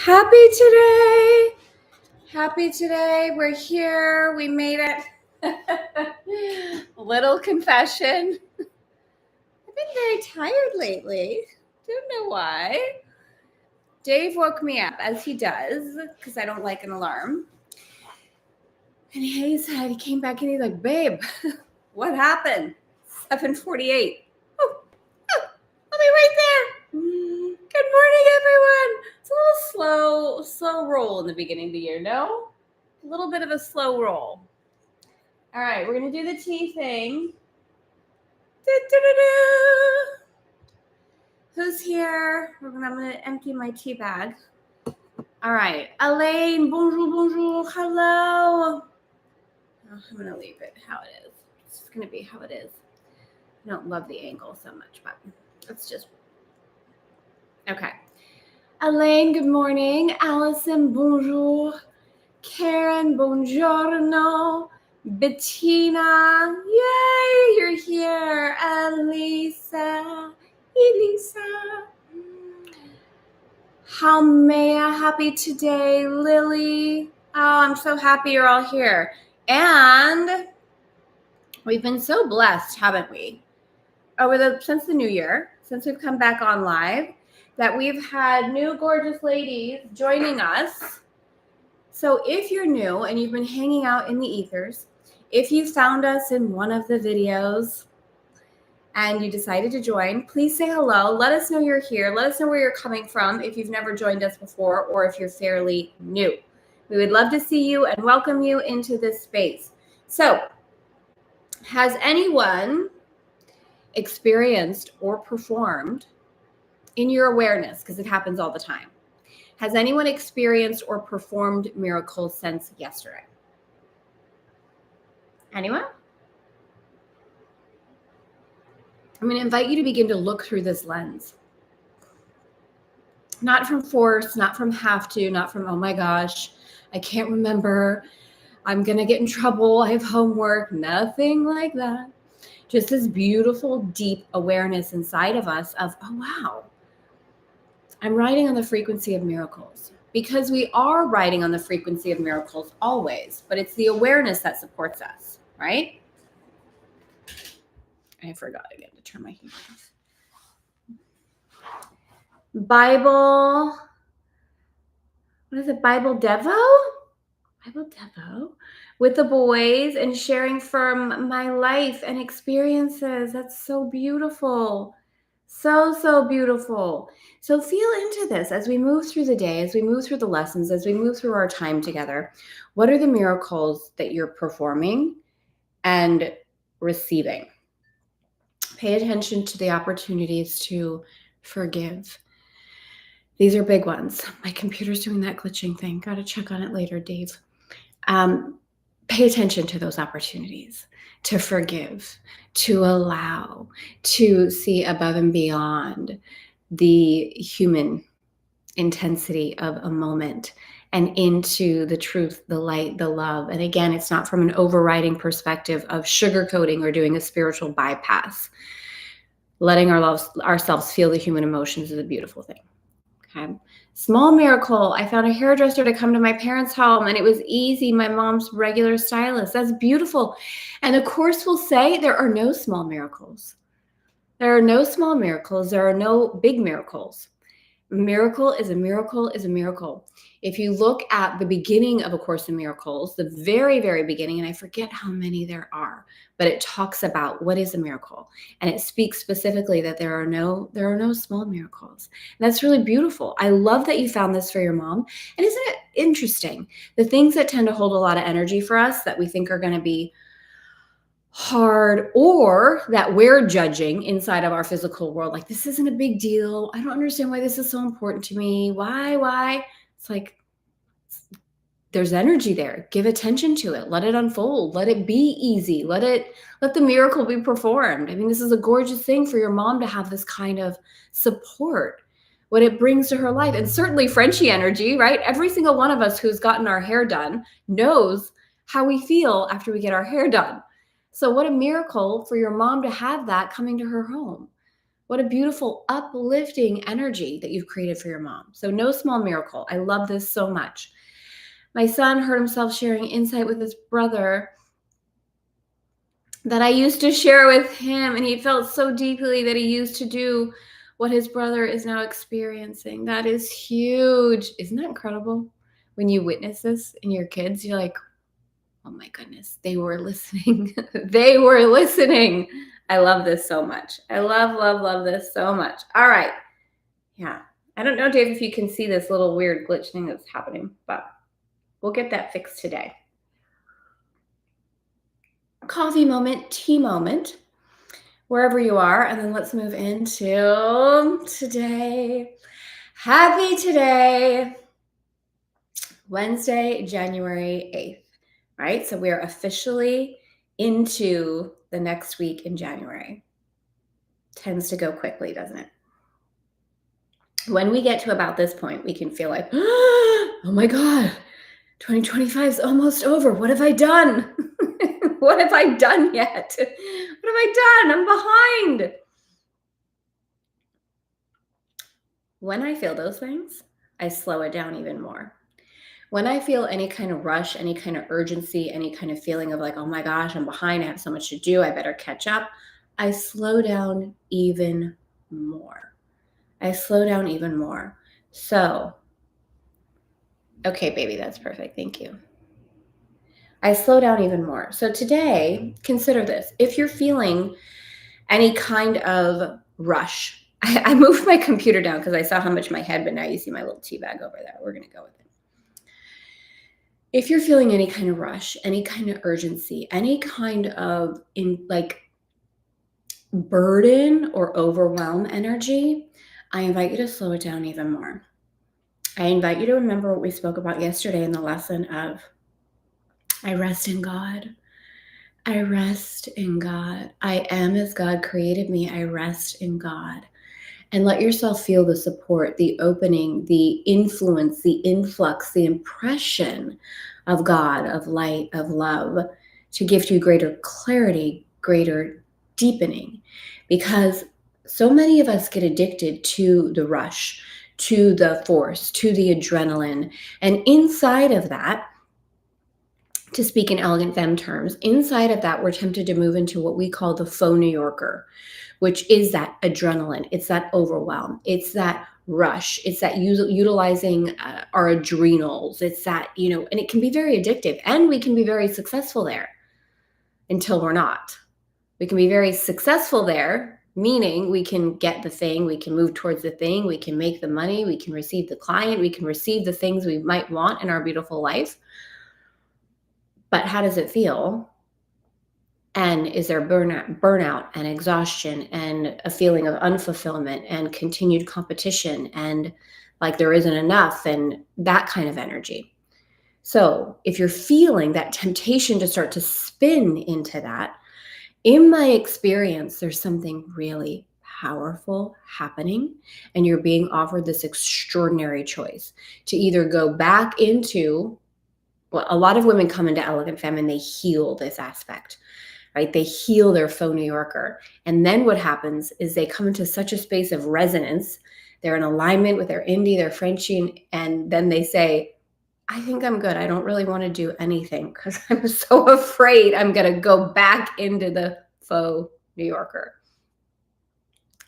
Happy today. Happy today. We're here. We made it. Little confession. I've been very tired lately. Don't know why. Dave woke me up, as he does, because I don't like an alarm. And he came back and he's like, babe, what happened? 7:48. Oh, I'll be right there. Good morning, everyone. It's a little slow roll in the beginning of the year, no? A little bit of a slow roll. All right, we're going to do the tea thing. Who's here? I'm going to empty my tea bag. All right, Elaine, bonjour, hello. Oh, I'm going to leave it how it is. It's just going to be how it is. I don't love the angle so much, but it's just... Okay. Elaine, good morning. Allison, bonjour. Karen, buongiorno. Bettina, yay, you're here. Elisa. Halmea, happy today. Lily, oh, I'm so happy you're all here. And we've been so blessed, haven't we? Since the new year, since we've come back on live, that we've had new gorgeous ladies joining us. So if you're new and you've been hanging out in the ethers, if you found us in one of the videos and you decided to join, please say hello. Let us know you're here. Let us know where you're coming from if you've never joined us before or if you're fairly new. We would love to see you and welcome you into this space. So, has anyone experienced or performed in your awareness, because it happens all the time, has anyone experienced or performed miracles since yesterday? Anyone? I'm going to invite you to begin to look through this lens. Not from force, not from have to, not from, oh my gosh, I can't remember, I'm going to get in trouble, I have homework, nothing like that. Just this beautiful, deep awareness inside of us of, oh wow, I'm riding on the frequency of miracles. Because we are riding on the frequency of miracles always, but it's the awareness that supports us, right? I forgot again to turn my heat off. Bible, what is it? Bible Devo with the boys and sharing from my life and experiences. That's so beautiful. So beautiful. So feel into this as we move through the day, as we move through the lessons, as we move through our time together. What are the miracles that you're performing and receiving? Pay attention to the opportunities to forgive. These are big ones. My computer's doing that glitching thing. Got to check on it later, Dave. Pay attention to those opportunities to forgive, to allow, to see above and beyond the human intensity of a moment and into the truth, the light, the love. And again, it's not from an overriding perspective of sugarcoating or doing a spiritual bypass. Letting ourselves feel the human emotions is a beautiful thing. Okay. Small miracle. I found a hairdresser to come to my parents' home and it was easy. My mom's regular stylist. That's beautiful. And the Course will say there are no small miracles. There are no small miracles. There are no big miracles. A miracle is a miracle is a miracle. If you look at the beginning of A Course in Miracles, the very, very beginning, and I forget how many there are, but it talks about what is a miracle. And it speaks specifically that there are no small miracles. And that's really beautiful. I love that you found this for your mom. And isn't it interesting? The things that tend to hold a lot of energy for us that we think are going to be hard or that we're judging inside of our physical world, like this isn't a big deal. I don't understand why this is so important to me. Why? It's like there's energy there. Give attention to it. Let it unfold. Let it be easy. Let the miracle be performed. I mean, this is a gorgeous thing for your mom to have this kind of support, what it brings to her life. And certainly Frenchie energy, right? Every single one of us who's gotten our hair done knows how we feel after we get our hair done. So what a miracle for your mom to have that coming to her home. What a beautiful, uplifting energy that you've created for your mom. So no small miracle. I love this so much. My son heard himself sharing insight with his brother that I used to share with him, and he felt so deeply that he used to do what his brother is now experiencing. That is huge. Isn't that incredible? When you witness this in your kids, you're like, oh my goodness, they were listening. They were listening. I love this so much. I love this so much. All right. Yeah. I don't know, Dave, if you can see this little weird glitch thing that's happening, but we'll get that fixed today. Coffee moment, tea moment, wherever you are. And then let's move into today. Happy today, Wednesday, January 8th. Right? So we're officially into the next week in January. Tends to go quickly, doesn't it? When we get to about this point, we can feel like, oh my God, 2025 is almost over. What have I done? What have I done yet? What have I done? I'm behind. When I feel those things, I slow it down even more. When I feel any kind of rush, any kind of urgency, any kind of feeling of like, oh my gosh, I'm behind, I have so much to do, I better catch up, I slow down even more. I slow down even more. So, okay, baby, that's perfect. Thank you. I slow down even more. So today, consider this. If you're feeling any kind of rush, I moved my computer down because I saw how much my head, but now you see my little tea bag over there. We're going to go with it. If you're feeling any kind of rush, any kind of urgency, any kind of burden or overwhelm energy, I invite you to slow it down even more. I invite you to remember what we spoke about yesterday in the lesson of I rest in God. I rest in God. I am as God created me. I rest in God. And let yourself feel the support, the opening, the influence, the influx, the impression of God, of light, of love, to give you greater clarity, greater deepening. Because so many of us get addicted to the rush, to the force, to the adrenaline. And inside of that, to speak in elegant femme terms, inside of that, we're tempted to move into what we call the faux New Yorker, which is that adrenaline. It's that overwhelm. It's that rush. It's that utilizing our adrenals. It's that, and it can be very addictive, and we can be very successful there until we're not. We can be very successful there, meaning we can get the thing, we can move towards the thing, we can make the money, we can receive the client, we can receive the things we might want in our beautiful life. But how does it feel? And is there burnout and exhaustion and a feeling of unfulfillment and continued competition and like there isn't enough and that kind of energy? So if you're feeling that temptation to start to spin into that, in my experience, there's something really powerful happening, and you're being offered this extraordinary choice to either go back into, well, a lot of women come into Elegant Femme and they heal this aspect, right? They heal their faux New Yorker. And then what happens is they come into such a space of resonance. They're in alignment with their indie, their Frenchie, and then they say, I think I'm good. I don't really want to do anything because I'm so afraid I'm going to go back into the faux New Yorker.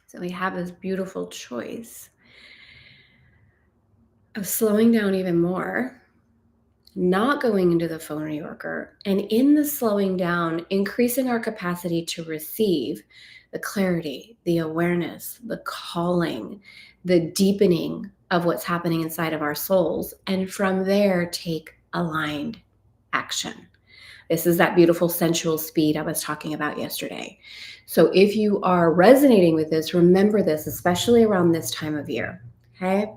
So we have this beautiful choice of slowing down even more, not going into the faux New Yorker, and in the slowing down, increasing our capacity to receive the clarity, the awareness, the calling, the deepening of what's happening inside of our souls. And from there, take aligned action. This is that beautiful sensual speed I was talking about yesterday. So if you are resonating with this, remember this, especially around this time of year, okay?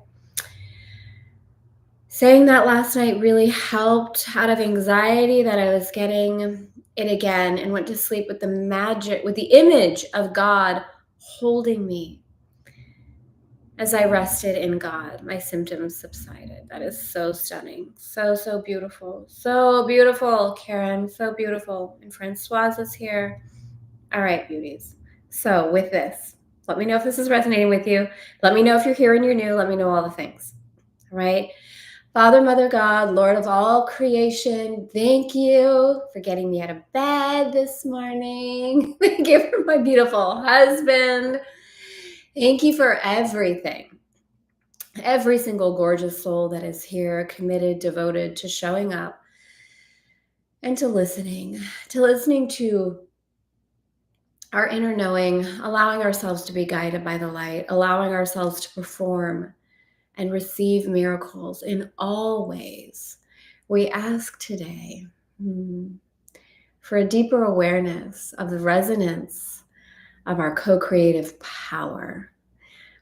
Saying that last night really helped out of anxiety that I was getting it again, and went to sleep with the image of God holding me. As I rested in God, my symptoms subsided. That is so stunning. So, so beautiful. So beautiful, Karen. So beautiful. And Francoise is here. All right, beauties. So with this, Let me know if this is resonating with you. Let me know if you're here and you're new. Let me know all the things. All right. Father, Mother, God, Lord of all creation, thank you for getting me out of bed this morning. Thank you for my beautiful husband. Thank you for everything. Every single gorgeous soul that is here, committed, devoted to showing up and to listening to our inner knowing, allowing ourselves to be guided by the light, allowing ourselves to perform and receive miracles in all ways. We ask today for a deeper awareness of the resonance of our co-creative power.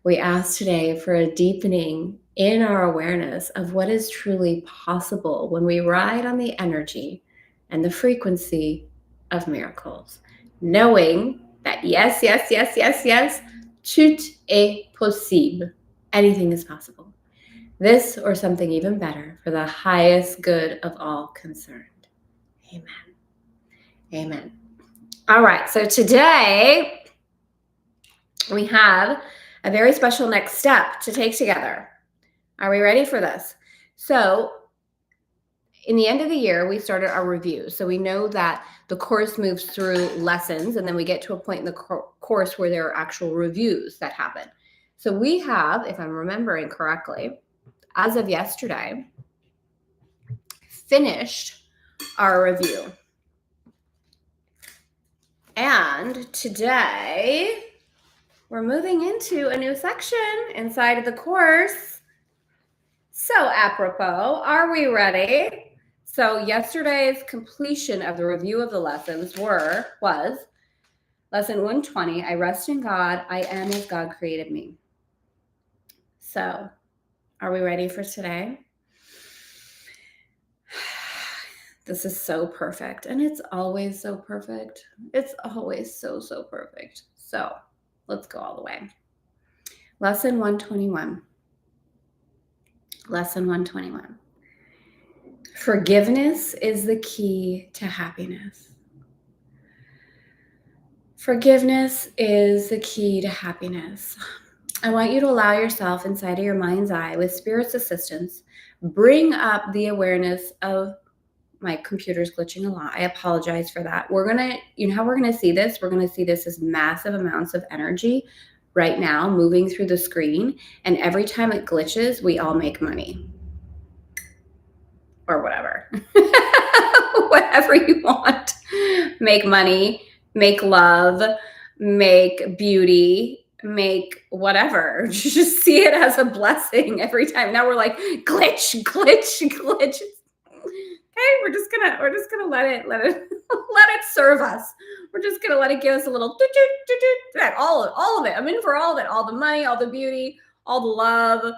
We ask today for a deepening in our awareness of what is truly possible when we ride on the energy and the frequency of miracles, knowing that yes, tout est possible. Anything is possible. This or something even better for the highest good of all concerned. Amen. Amen. All right, so today we have a very special next step to take together. Are we ready for this? So in the end of the year, we started our review. So we know that the course moves through lessons, and then we get to a point in the course where there are actual reviews that happen. So we have, if I'm remembering correctly, as of yesterday, finished our review. And today, we're moving into a new section inside of the course. So apropos, are we ready? So yesterday's completion of the review of the lessons was lesson 120, I rest in God, I am as God created me. So are we ready for today? This is so perfect, and it's always so perfect. It's always so perfect. So let's go all the way. Lesson 121. Lesson 121. Forgiveness is the key to happiness. Forgiveness is the key to happiness. I want you to allow yourself inside of your mind's eye, with Spirit's assistance, bring up the awareness of my computer's glitching a lot. I apologize for that. You know how we're going to see this? We're going to see this as massive amounts of energy right now moving through the screen. And every time it glitches, we all make money. Or whatever. Whatever you want. Make money, make love, make beauty, make whatever. Just see it as a blessing every time. Now we're like, glitch. Okay, we're just gonna let it serve us. We're just gonna let it give us a little all of it. I'm in for all of it, all the money, all the beauty, all the love.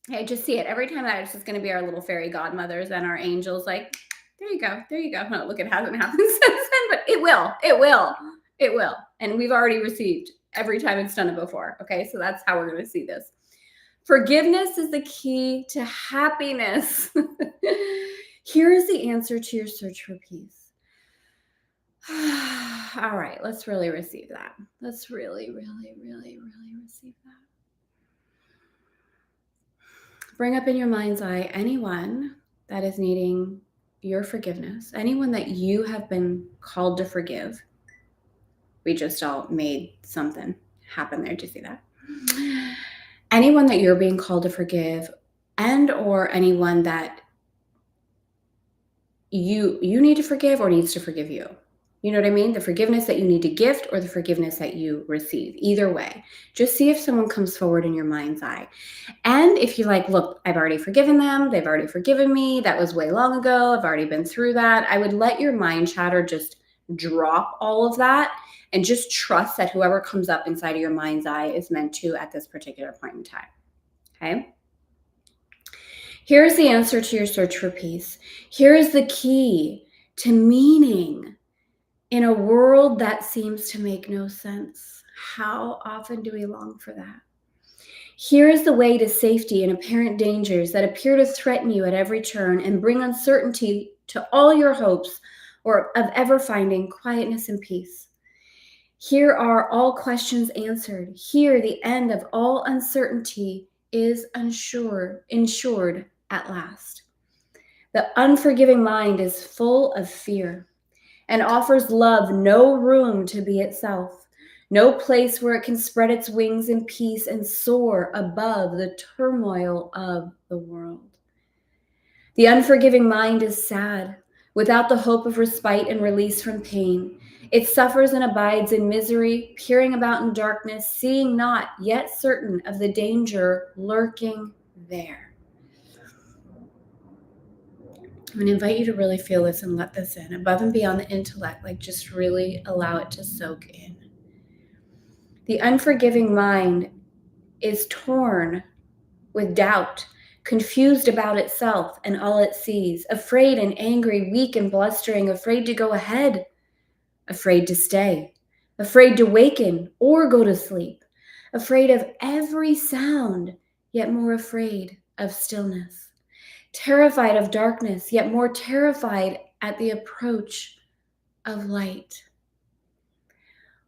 Okay, just see it every time. That it's just gonna be our little fairy godmothers and our angels. Like, there you go. No, look, it hasn't happened since then, but it will. And we've already received every time it's done it before. Okay, so that's how we're gonna see this. Forgiveness is the key to happiness. Here is the answer to your search for peace. All right, let's really receive that. Let's really receive that. Bring up in your mind's eye anyone that is needing your forgiveness, anyone that you have been called to forgive. We just all made something happen there. Do you see that? Anyone that you're being called to forgive, and or anyone that you need to forgive or needs to forgive you. You know what I mean? The forgiveness that you need to gift or the forgiveness that you receive. Either way, just see if someone comes forward in your mind's eye. And if you're like, look, I've already forgiven them. They've already forgiven me. That was way long ago. I've already been through that. I would let your mind chatter just drop all of that and just trust that whoever comes up inside of your mind's eye is meant to at this particular point in time. Okay? Here's the answer to your search for peace. Here is the key to meaning in a world that seems to make no sense. How often do we long for that? Here is the way to safety in apparent dangers that appear to threaten you at every turn and bring uncertainty to all your hopes or of ever finding quietness and peace. Here are all questions answered. Here the end of all uncertainty is ensured at last. The unforgiving mind is full of fear and offers love no room to be itself, no place where it can spread its wings in peace and soar above the turmoil of the world. The unforgiving mind is sad, without the hope of respite and release from pain. It suffers and abides in misery, peering about in darkness, seeing not, yet certain of the danger lurking there. I'm going to invite you to really feel this and let this in, above and beyond the intellect, like just really allow it to soak in. The unforgiving mind is torn with doubt, confused about itself and all it sees, afraid and angry, weak and blustering, afraid to go ahead, afraid to stay, afraid to waken or go to sleep, afraid of every sound, yet more afraid of stillness, terrified of darkness, yet more terrified at the approach of light.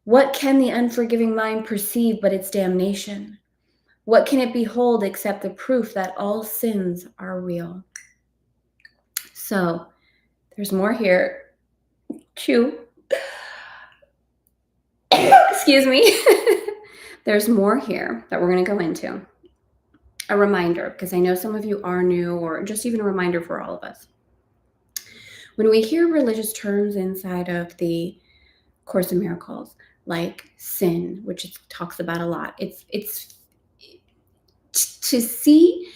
What can the unforgiving mind perceive but its damnation? What can it behold except the proof that all sins are real? So there's more here. Chew. Excuse me. There's more here that we're going to go into. A reminder, because I know some of you are new, or just even a reminder for all of us. When we hear religious terms inside of the Course in Miracles, like sin, which it talks about a lot, it's to see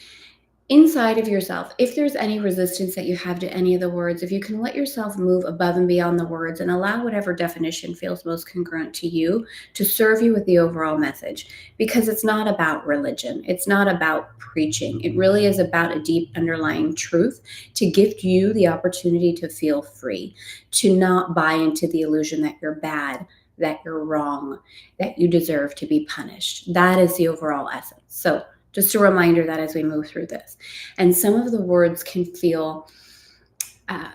inside of yourself, if there's any resistance that you have to any of the words, if you can let yourself move above and beyond the words and allow whatever definition feels most congruent to you to serve you with the overall message, because it's not about religion. It's not about preaching. It really is about a deep underlying truth to gift you the opportunity to feel free, to not buy into the illusion that you're bad, that you're wrong, that you deserve to be punished. That is the overall essence. So just a reminder that as we move through this. And some of the words can feel, I'm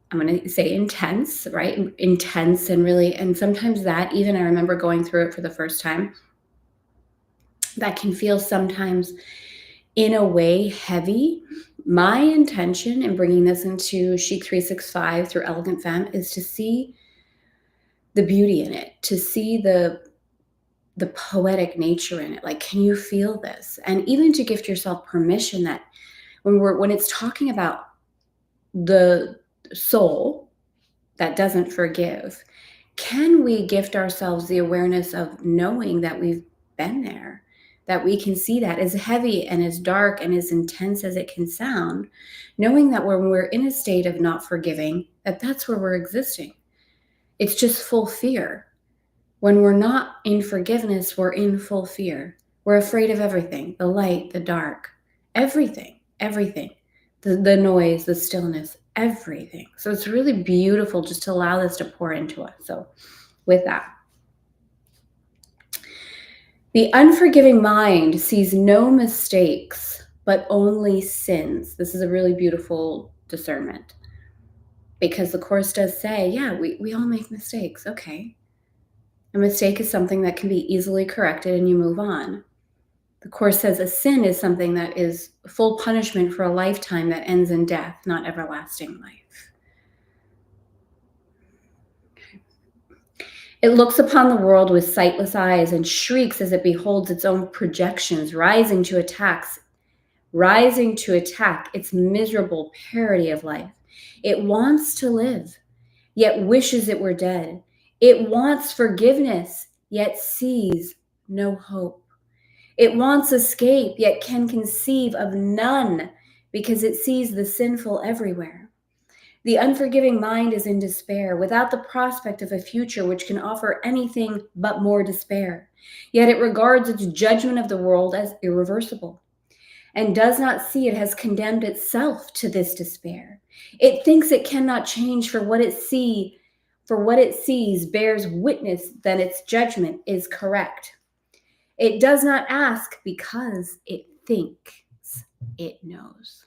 going to say intense, right? Intense and really, and sometimes that, even I remember going through it for the first time, that can feel sometimes in a way heavy. My intention in bringing this into Chic 365 through Elegant Femme is to see the beauty in it, to see the poetic nature in it. Like, can you feel this? And even to gift yourself permission that when it's talking about the soul that doesn't forgive, can we gift ourselves the awareness of knowing that we've been there, that we can see that as heavy and as dark and as intense as it can sound, knowing that when we're in a state of not forgiving, that's where we're existing. It's just full fear. When we're not in forgiveness, we're in full fear. We're afraid of everything, the light, the dark, everything, the noise, the stillness, everything. So it's really beautiful just to allow this to pour into us. So with that, the unforgiving mind sees no mistakes, but only sins. This is a really beautiful discernment, because the Course does say, yeah, we all make mistakes. Okay. A mistake is something that can be easily corrected and you move on. The Course says a sin is something that is full punishment for a lifetime that ends in death, not everlasting life. Okay. It looks upon the world with sightless eyes and shrieks as it beholds its own projections rising to attack its miserable parody of life. It wants to live, yet wishes it were dead. It wants forgiveness, yet sees no hope. It wants escape, yet can conceive of none, because it sees the sinful everywhere. The unforgiving mind is in despair, without the prospect of a future which can offer anything but more despair. Yet it regards its judgment of the world as irreversible, and does not see it has condemned itself to this despair. It thinks it cannot change, for what it sees bears witness that its judgment is correct. It does not ask because it thinks it knows.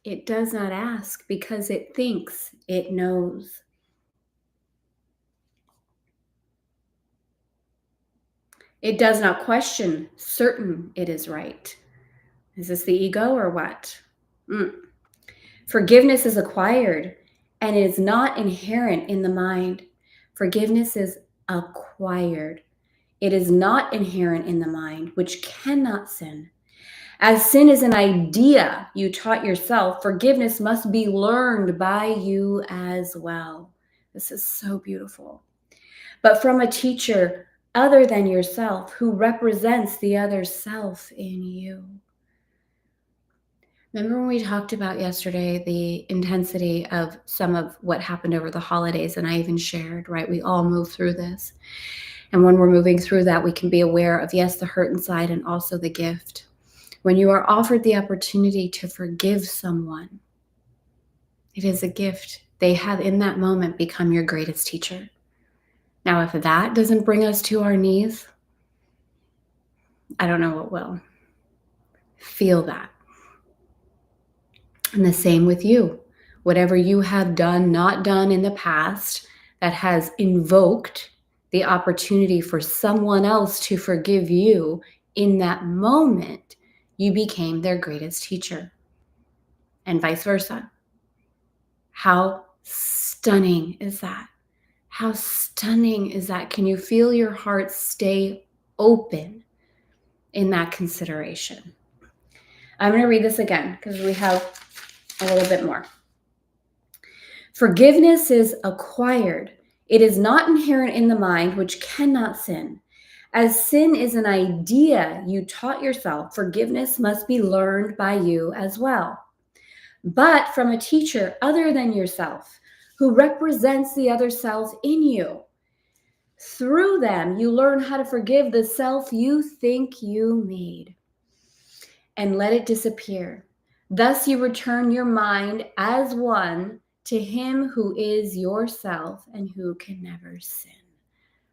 It does not ask because it thinks it knows. It does not question, certain it is right. Is this the ego or what? Forgiveness is acquired, and it is not inherent in the mind. Forgiveness is acquired. It is not inherent in the mind, which cannot sin. As sin is an idea you taught yourself, forgiveness must be learned by you as well. This is so beautiful. But from a teacher other than yourself, who represents the other self in you. Remember when we talked about yesterday the intensity of some of what happened over the holidays, and I even shared, right? We all move through this. And when we're moving through that, we can be aware of, yes, the hurt inside and also the gift. When you are offered the opportunity to forgive someone, it is a gift. They have in that moment become your greatest teacher. Now, if that doesn't bring us to our knees, I don't know what will. Feel that. And the same with you. Whatever you have done, not done in the past that has invoked the opportunity for someone else to forgive you, in that moment, you became their greatest teacher. And vice versa. How stunning is that? How stunning is that? Can you feel your heart stay open in that consideration? I'm going to read this again because we have a little bit more. Forgiveness is acquired. It is not inherent in the mind, which cannot sin. As sin is an idea you taught yourself, forgiveness must be learned by you as well. But from a teacher other than yourself, who represents the other self in you. Through them, you learn how to forgive the self you think you made and let it disappear. Thus, you return your mind as one to him who is yourself and who can never sin.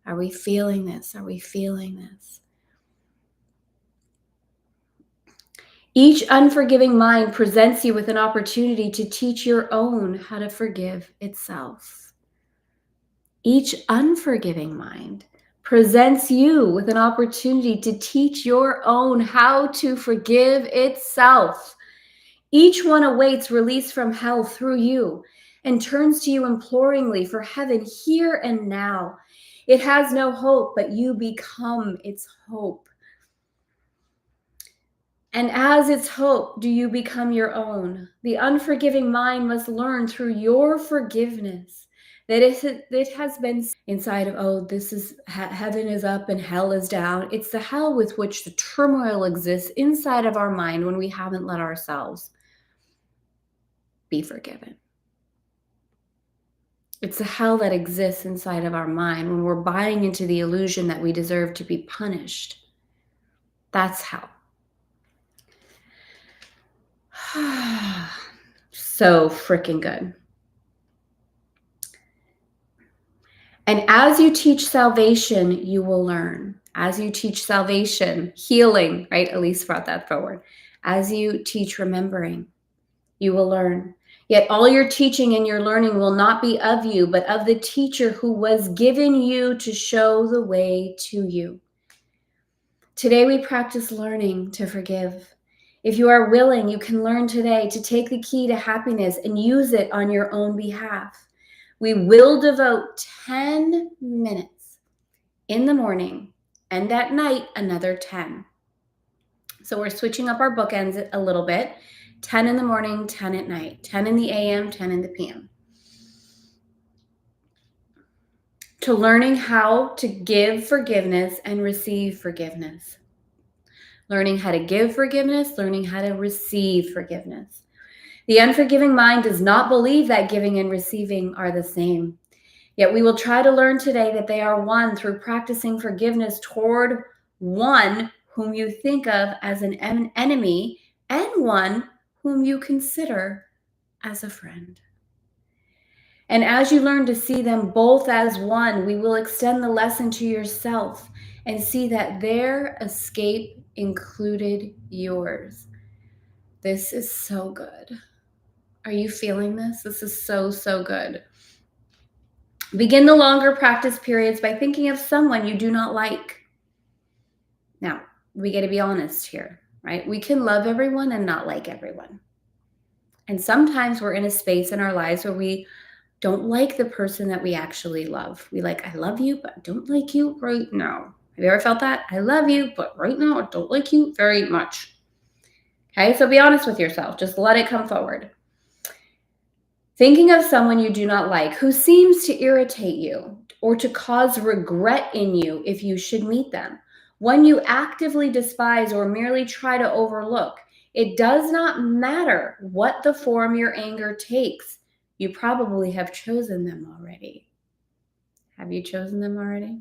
Are we feeling this? Are we feeling this? Each unforgiving mind presents you with an opportunity to teach your own how to forgive itself. Each unforgiving mind presents you with an opportunity to teach your own how to forgive itself. Each one awaits release from hell through you and turns to you imploringly for heaven here and now. It has no hope, but you become its hope. And as its hope, do you become your own? The unforgiving mind must learn through your forgiveness that it has been inside of, oh, this is heaven is up and hell is down. It's the hell with which the turmoil exists inside of our mind when we haven't let ourselves be forgiven. It's the hell that exists inside of our mind when we're buying into the illusion that we deserve to be punished. That's hell. So freaking good. And as you teach salvation, you will learn. As you teach salvation, healing, right? Elise brought that forward. As you teach remembering, you will learn. Yet all your teaching and your learning will not be of you, but of the teacher who was given you to show the way to you. Today we practice learning to forgive. If you are willing, you can learn today to take the key to happiness and use it on your own behalf. We will devote 10 minutes in the morning and at night another 10. So we're switching up our bookends a little bit. 10 in the morning, 10 at night, 10 in the AM, 10 in the PM. To learning how to give forgiveness and receive forgiveness. Learning how to give forgiveness, learning how to receive forgiveness. The unforgiving mind does not believe that giving and receiving are the same. Yet we will try to learn today that they are one through practicing forgiveness toward one whom you think of as an enemy and one whom you consider as a friend. And as you learn to see them both as one, we will extend the lesson to yourself and see that their escape included yours. This is so good. Are you feeling this? This is so, so good. Begin the longer practice periods by thinking of someone you do not like. Now, we got to be honest here, right? We can love everyone and not like everyone. And sometimes we're in a space in our lives where we don't like the person that we actually love. We like, I love you, but I don't like you right now. Have you ever felt that? I love you, but right now I don't like you very much. Okay, so be honest with yourself. Just let it come forward. Thinking of someone you do not like who seems to irritate you or to cause regret in you if you should meet them, one you actively despise or merely try to overlook. It does not matter what the form your anger takes. You probably have chosen them already. Have you chosen them already?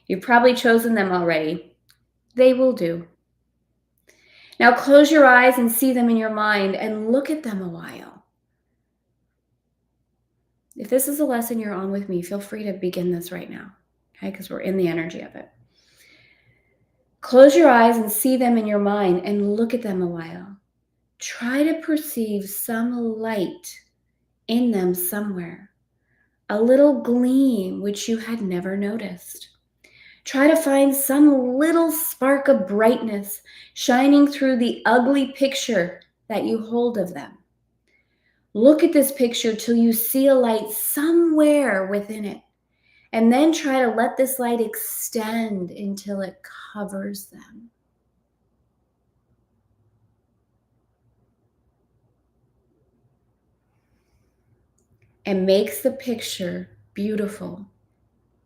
You've probably chosen them already. They will do. Now close your eyes and see them in your mind and look at them a while. If this is a lesson you're on with me, feel free to begin this right now, okay? Because we're in the energy of it. Close your eyes and see them in your mind and look at them a while. Try to perceive some light in them somewhere, a little gleam which you had never noticed. Try to find some little spark of brightness shining through the ugly picture that you hold of them. Look at this picture till you see a light somewhere within it, and then try to let this light extend until it covers them. And makes the picture beautiful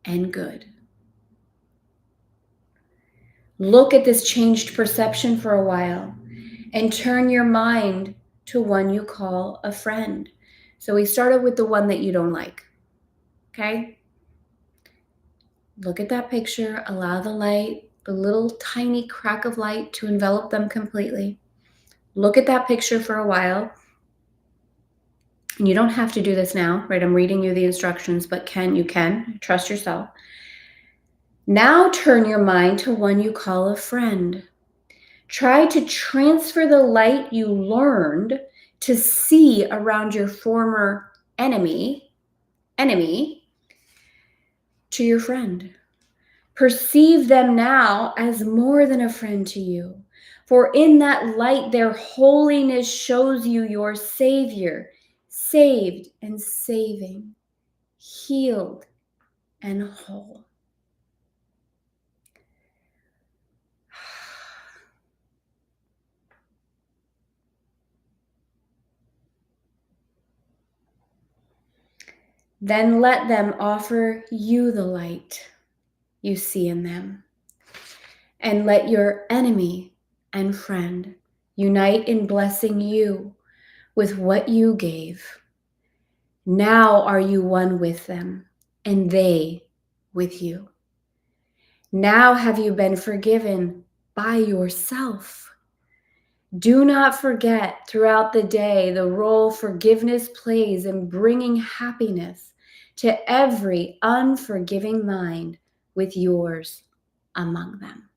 and good. Look at this changed perception for a while and turn your mind to one you call a friend. So we started with the one that you don't like, okay? Look at that picture, allow the light, the little tiny crack of light to envelop them completely. Look at that picture for a while. And you don't have to do this now, right? I'm reading you the instructions, but you can. Trust yourself. Now turn your mind to one you call a friend. Try to transfer the light you learned to see around your former enemy to your friend. Perceive them now as more than a friend to you. For in that light, their holiness shows you your Savior, saved and saving, healed and whole. Then let them offer you the light you see in them. And let your enemy and friend unite in blessing you with what you gave. Now are you one with them, and they with you. Now have you been forgiven by yourself. Do not forget throughout the day the role forgiveness plays in bringing happiness to every unforgiving mind with yours among them.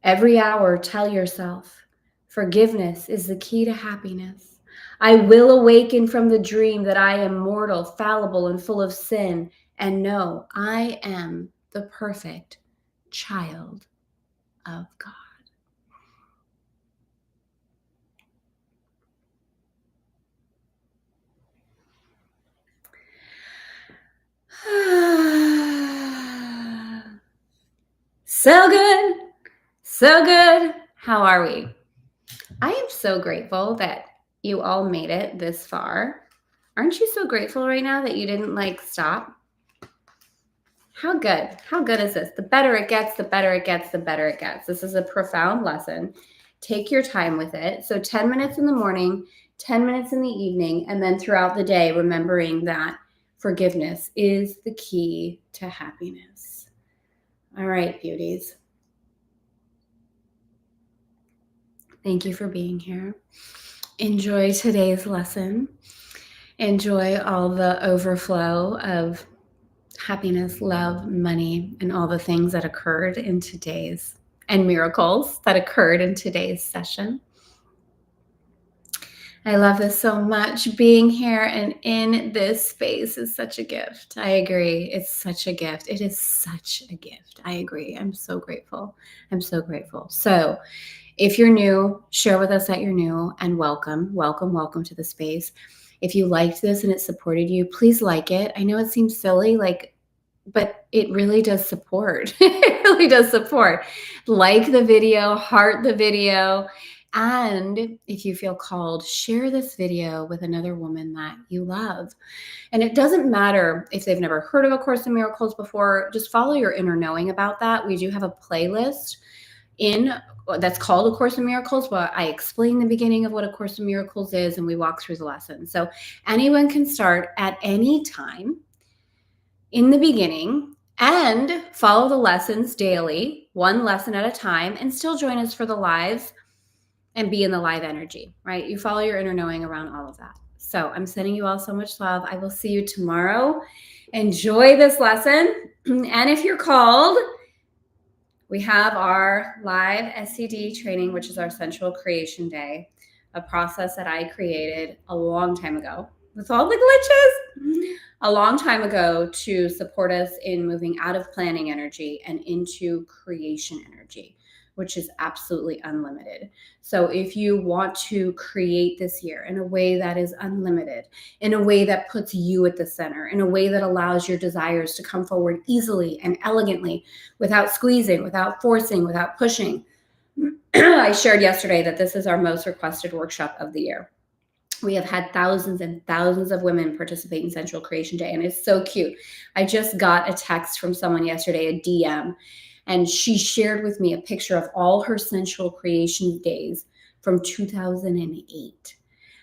Every hour, tell yourself, forgiveness is the key to happiness. I will awaken from the dream that I am mortal, fallible, and full of sin, and know I am the perfect child of God. So good. So good. How are we? I am so grateful that you all made it this far. Aren't you so grateful right now that you didn't stop? How good? How good is this? The better it gets, the better it gets, the better it gets. This is a profound lesson. Take your time with it. So 10 minutes in the morning, 10 minutes in the evening, and then throughout the day, remembering that forgiveness is the key to happiness. All right, beauties. Thank you for being here. Enjoy today's lesson. Enjoy all the overflow of happiness, love, money, and all the things that occurred in today's, and miracles that occurred in today's session. I love this so much. Being here and in this space is such a gift. I agree. It's such a gift. It is such a gift. I agree. I'm so grateful. I'm so grateful. So, if you're new, share with us that you're new and welcome, welcome, welcome to the space. If you liked this and it supported you, please like it. I know it seems silly, but it really does support. It really does support. Like the video, heart the video. And if you feel called, share this video with another woman that you love. And it doesn't matter if they've never heard of A Course in Miracles before, just follow your inner knowing about that. We do have a playlist in that's called A Course in Miracles, but I explain the beginning of what A Course in Miracles is and we walk through the lesson. So anyone can start at any time in the beginning and follow the lessons daily, one lesson at a time, and still join us for the lives and be in the live energy, right? You follow your inner knowing around all of that. So I'm sending you all so much love. I will see you tomorrow. Enjoy this lesson. And if you're called, we have our live SCD training, which is our Sensual Creation Day, a process that I created a long time ago with all the glitches, a long time ago to support us in moving out of planning energy and into creation energy, which is absolutely unlimited. So if you want to create this year in a way that is unlimited, in a way that puts you at the center, in a way that allows your desires to come forward easily and elegantly without squeezing, without forcing, without pushing. I shared yesterday that this is our most requested workshop of the year. We have had thousands and thousands of women participate in Sensual Creation Day, and it's so cute. I just got a text from someone yesterday, a DM, and she shared with me a picture of all her sensual creation days from 2008.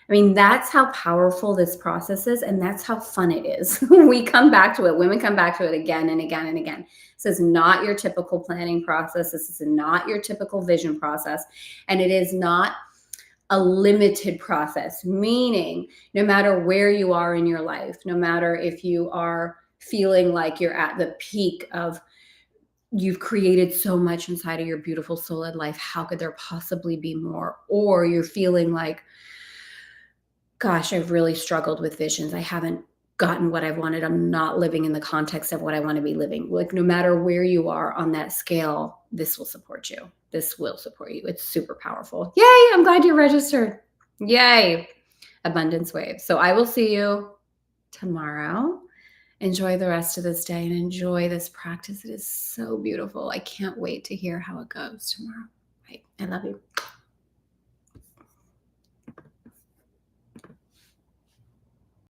I mean, that's how powerful this process is, and that's how fun it is. We come back to it. Women come back to it again and again and again. This is not your typical planning process. This is not your typical vision process, and it is not a limited process, meaning no matter where you are in your life, no matter if you are feeling like you're at the peak of you've created so much inside of your beautiful soul-led life, how could there possibly be more? Or you're feeling like, gosh, I've really struggled with visions. I haven't gotten what I've wanted. I'm not living in the context of what I want to be living. Like no matter where you are on that scale, this will support you. This will support you. It's super powerful. Yay, I'm glad you're registered. Yay, abundance wave. So I will see you tomorrow. Enjoy the rest of this day and enjoy this practice. It is so beautiful. I can't wait to hear how it goes tomorrow. Right. I love you.